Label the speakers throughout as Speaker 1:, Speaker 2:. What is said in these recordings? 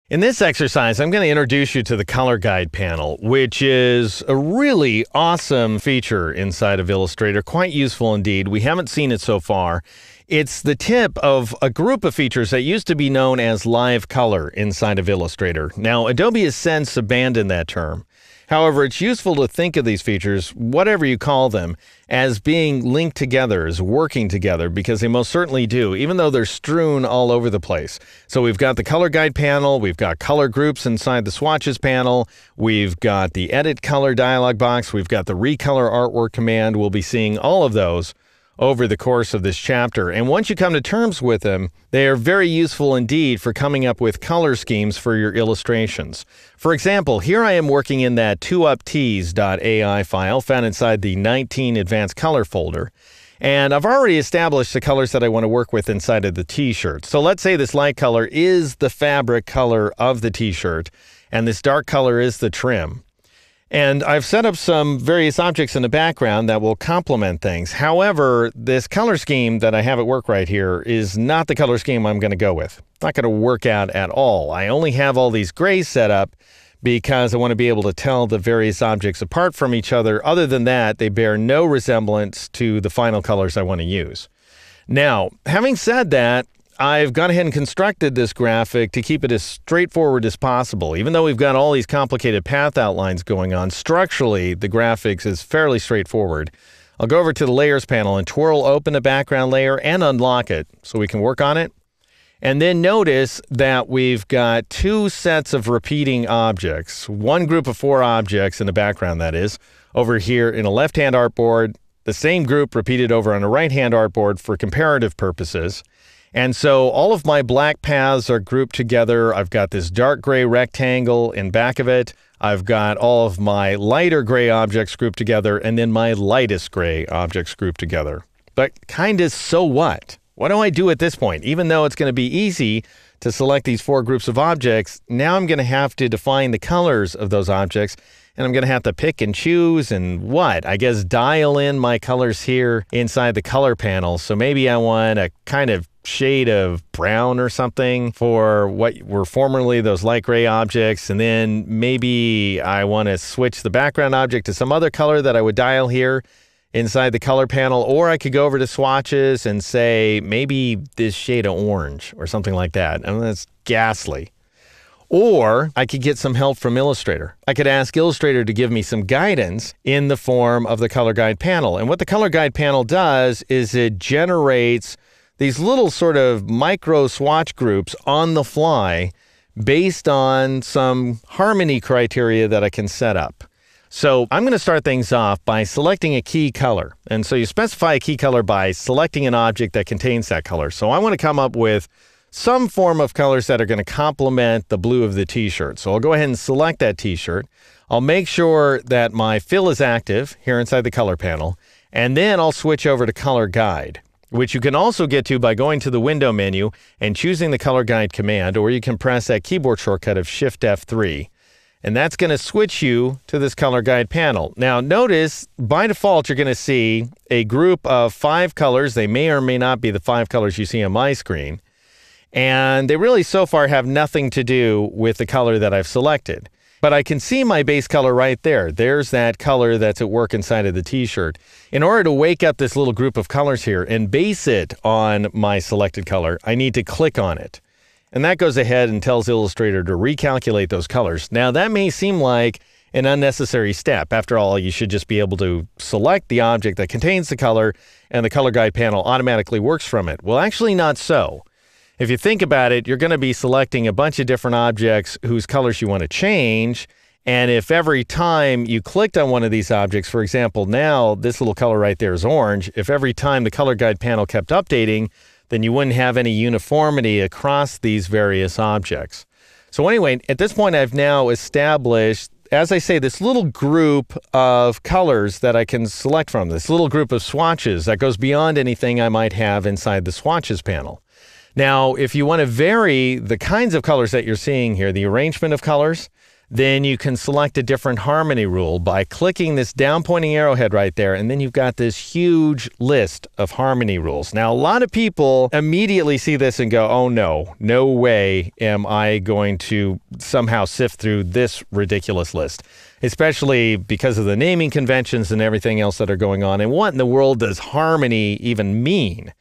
Speaker 1: In this exercise, I'm going to introduce you to the Color Guide panel, which is a really awesome feature inside of Illustrator, quite useful indeed. We haven't seen it so far. It's the tip of a group of features that used to be known as Live Color inside of Illustrator. Now, Adobe has since abandoned that term. However, it's useful to think of these features, whatever you call them, as being linked together, as working together, because they most certainly do, even though they're strewn all over the place. So we've got the Color Guide panel, we've got color groups inside the swatches panel, we've got the Edit Color dialog box, we've got the Recolor Artwork command. We'll be seeing all of those over the course of this chapter. And once you come to terms with them, they are very useful indeed for coming up with color schemes for your illustrations. For example, here I am working in that 2uptees.ai file found inside the 19 Advanced Color folder. And I've already established the colors that I want to work with inside of the t-shirt. So let's say this light color is the fabric color of the t-shirt, and this dark color is the trim. And I've set up some various objects in the background that will complement things. However, this color scheme that I have at work right here is not the color scheme I'm going to go with. It's not going to work out at all. I only have all these grays set up because I want to be able to tell the various objects apart from each other. Other than that, they bear no resemblance to the final colors I want to use. Now, having said that, I've gone ahead and constructed this graphic to keep it as straightforward as possible. Even though we've got all these complicated path outlines going on, structurally, the graphics is fairly straightforward. I'll go over to the Layers panel and twirl open the background layer and unlock it so we can work on it. And then notice that we've got two sets of repeating objects. One group of 4 objects in the background, that is, over here in a left-hand artboard. The same group repeated over on a right-hand artboard for comparative purposes. And so all of my black paths are grouped together. I've got this dark gray rectangle in back of it. I've got all of my lighter gray objects grouped together, and then my lightest gray objects grouped together. But kind of so what? What do I do at this point? Even though it's going to be easy to select these 4 groups of objects, now I'm going to have to define the colors of those objects, and I'm going to have to pick and choose and what? I guess dial in my colors here inside the color panel. So maybe I want a kind of shade of brown or something for what were formerly those light gray objects, and then maybe I want to switch the background object to some other color that I would dial here inside the color panel, or I could go over to swatches and say maybe this shade of orange or something like that. And that's ghastly. Or I could get some help from Illustrator. I could ask Illustrator to give me some guidance in the form of the Color Guide panel. And what the Color Guide panel does is it generates these little sort of micro swatch groups on the fly based on some harmony criteria that I can set up. So I'm going to start things off by selecting a key color. And so you specify a key color by selecting an object that contains that color. So I want to come up with some form of colors that are going to complement the blue of the t-shirt. So I'll go ahead and select that t-shirt. I'll make sure that my fill is active here inside the color panel. And then I'll switch over to Color Guide, which you can also get to by going to the window menu and choosing the Color Guide command, or you can press that keyboard shortcut of Shift F3. And that's going to switch you to this Color Guide panel. Now notice, by default, you're going to see a group of 5 colors. They may or may not be the 5 colors you see on my screen. And they really so far have nothing to do with the color that I've selected. But I can see my base color right there. There's that color that's at work inside of the t-shirt. In order to wake up this little group of colors here and base it on my selected color, I need to click on it. And that goes ahead and tells Illustrator to recalculate those colors. Now, that may seem like an unnecessary step. After all, you should just be able to select the object that contains the color, and the Color Guide panel automatically works from it. Well, actually not so. If you think about it, you're going to be selecting a bunch of different objects whose colors you want to change. And if every time you clicked on one of these objects, for example, now this little color right there is orange, if every time the Color Guide panel kept updating, then you wouldn't have any uniformity across these various objects. So anyway, at this point, I've now established, as I say, this little group of colors that I can select from, this little group of swatches that goes beyond anything I might have inside the swatches panel. Now, if you want to vary the kinds of colors that you're seeing here, the arrangement of colors, then you can select a different harmony rule by clicking this down pointing arrowhead right there, and then you've got this huge list of harmony rules. Now, a lot of people immediately see this and go, oh no way am I going to somehow sift through this ridiculous list, especially because of the naming conventions and everything else that are going on. And what in the world does harmony even mean?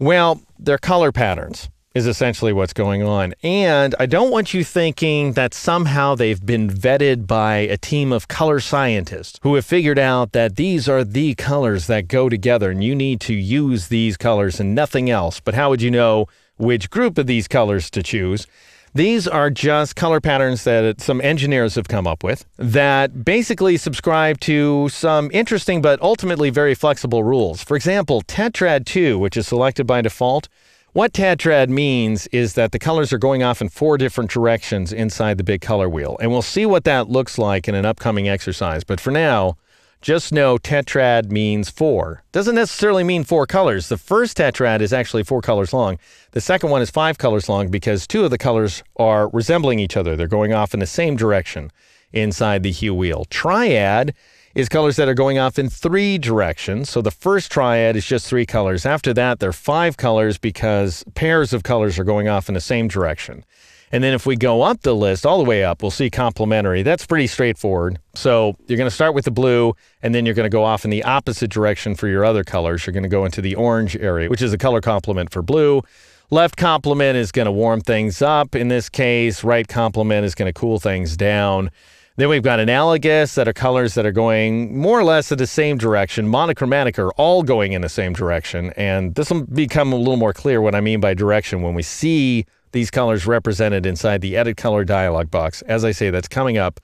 Speaker 1: Well, they're color patterns is essentially what's going on. And I don't want you thinking that somehow they've been vetted by a team of color scientists who have figured out that these are the colors that go together and you need to use these colors and nothing else. But how would you know which group of these colors to choose? These are just color patterns that some engineers have come up with that basically subscribe to some interesting but ultimately very flexible rules. For example, Tetrad 2, which is selected by default. What tetrad means is that the colors are going off in 4 different directions inside the big color wheel. And we'll see what that looks like in an upcoming exercise. But for now, just know tetrad means 4. Doesn't necessarily mean 4 colors. The first tetrad is actually 4 colors long. The second one is 5 colors long because 2 of the colors are resembling each other. They're going off in the same direction inside the hue wheel. Triad is colors that are going off in 3 directions. So the first triad is just 3 colors. After that, there are 5 colors because pairs of colors are going off in the same direction. And then if we go up the list, all the way up, we'll see complementary. That's pretty straightforward. So you're going to start with the blue, and then you're going to go off in the opposite direction for your other colors. You're going to go into the orange area, which is a color complement for blue. Left complement is going to warm things up. In this case, right complement is going to cool things down. Then we've got analogous that are colors that are going more or less in the same direction. Monochromatic are all going in the same direction. And this will become a little more clear what I mean by direction when we see these colors represented inside the Edit Color dialog box. As I say, that's coming up.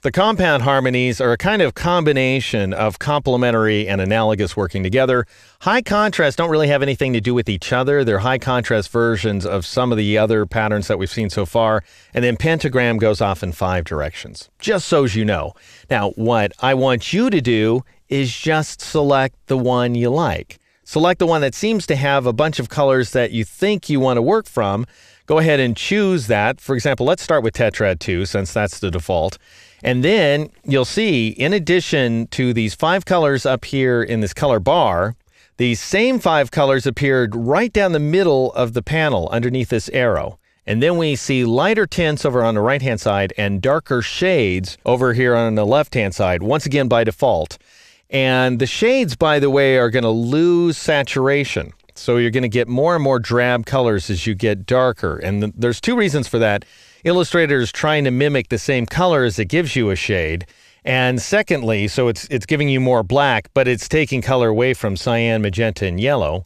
Speaker 1: The compound harmonies are a kind of combination of complementary and analogous working together. High contrast don't really have anything to do with each other. They're high contrast versions of some of the other patterns that we've seen so far. And then pentagram goes off in 5 directions, just so as you know. Now, what I want you to do is just select the one you like. Select the one that seems to have a bunch of colors that you think you want to work from. Go ahead and choose that. For example, let's start with Tetrad 2 since that's the default. And then you'll see, in addition to these 5 colors up here in this color bar, these same 5 colors appeared right down the middle of the panel underneath this arrow. And then we see lighter tints over on the right-hand side and darker shades over here on the left-hand side, once again by default. And the shades, by the way, are going to lose saturation. So you're going to get more and more drab colors as you get darker. And there's 2 reasons for that. Illustrator is trying to mimic the same color as it gives you a shade. And secondly, so it's giving you more black, but it's taking color away from cyan, magenta, and yellow.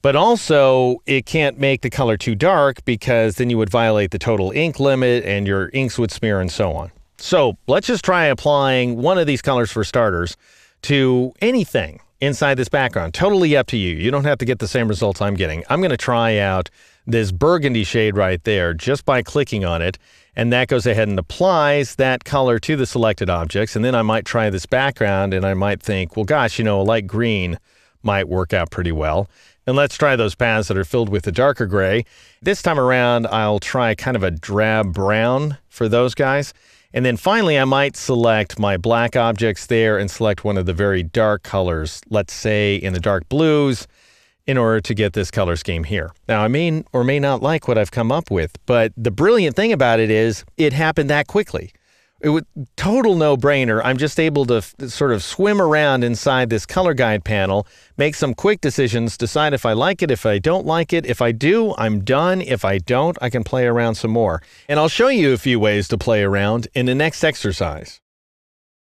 Speaker 1: But also, it can't make the color too dark because then you would violate the total ink limit and your inks would smear and so on. So let's just try applying one of these colors for starters to anything inside this background. Totally up to you. You don't have to get the same results I'm getting. I'm going to try out this burgundy shade right there just by clicking on it, and that goes ahead and applies that color to the selected objects. And then I might try this background and I might think, well, gosh, a light green might work out pretty well. And let's try those paths that are filled with the darker gray. This time around, I'll try kind of a drab brown for those guys. And then finally, I might select my black objects there and select one of the very dark colors, let's say in the dark blues, in order to get this color scheme here. Now, I may or may not like what I've come up with, but the brilliant thing about it is it happened that quickly. It was total no-brainer. I'm just able to sort of swim around inside this color guide panel, make some quick decisions, decide if I like it, if I don't like it. If I do, I'm done. If I don't, I can play around some more. And I'll show you a few ways to play around in the next exercise.